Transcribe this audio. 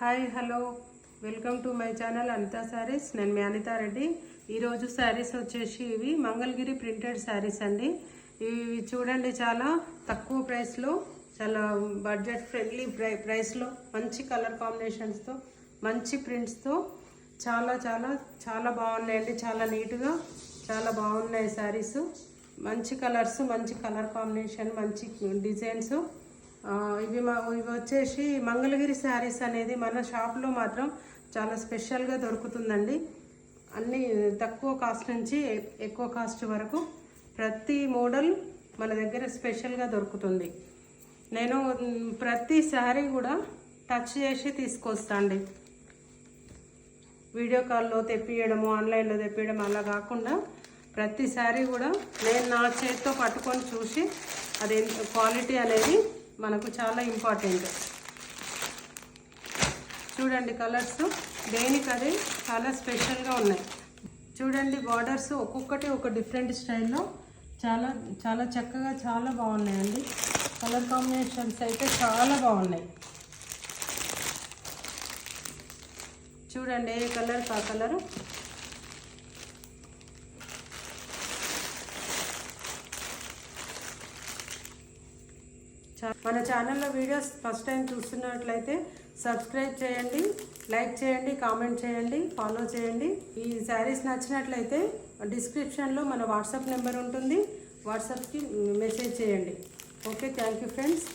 Hi hello welcome to my channel Anitha Sarees. నేను మీ అనితా రెడ్డి. ఈరోజు శారీస్ వచ్చేసి ఇవి మంగళగిరి ప్రింటెడ్ శారీస్ అండి. ఇవి చూడండి, చాలా తక్కువ ప్రైస్లో, చాలా బడ్జెట్ ఫ్రెండ్లీ ప్రైస్లో, మంచి కలర్ కాంబినేషన్స్తో, మంచి ప్రింట్స్తో చాలా చాలా చాలా బాగున్నాయండి. చాలా నీట్గా చాలా బాగున్నాయి శారీస్. మంచి కలర్స్, మంచి కలర్ కాంబినేషన్, మంచి డిజైన్స్. ఇవి వచ్చేసి మంగళగిరి శారీస్ అనేది మన షాప్లో మాత్రం చాలా స్పెషల్గా దొరుకుతుందండి. అన్నీ తక్కువ కాస్ట్ నుంచి ఎక్కువ కాస్ట్ వరకు ప్రతి మోడల్ మన దగ్గర స్పెషల్గా దొరుకుతుంది. నేను ప్రతి శారీ కూడా టచ్ చేసి తీసుకొస్తాండి. వీడియో కాల్లో తెప్పియడము, ఆన్లైన్లో తెప్పియడం అలా కాకుండా ప్రతి శారీ కూడా నేను నా చేతితో పట్టుకొని చూసి అది క్వాలిటీ అనేది మనకు చాలా ఇంపార్టెంట్. చూడండి, కలర్స్ దేనికి అదే చాలా స్పెషల్గా ఉన్నాయి. చూడండి, బార్డర్స్ ఒక్కొక్కటి ఒక డిఫరెంట్ స్టైల్లో చాలా చాలా చక్కగా చాలా బాగున్నాయండి. కలర్ కాంబినేషన్స్ అయితే చాలా బాగున్నాయి. చూడండి, ఏ కలర్ ఆ కలరు. మన ఛానల్లో వీడియోస్ ఫస్ట్ టైం చూస్తున్నట్లయితే సబ్స్క్రైబ్ చేయండి, లైక్ చేయండి, కామెంట్ చేయండి, ఫాలో చేయండి. ఈ శారీస్ నచ్చినట్లయితే డిస్క్రిప్షన్లో మన వాట్సాప్ నెంబర్ ఉంటుంది, వాట్సాప్కి మెసేజ్ చేయండి. Okay, thank you friends.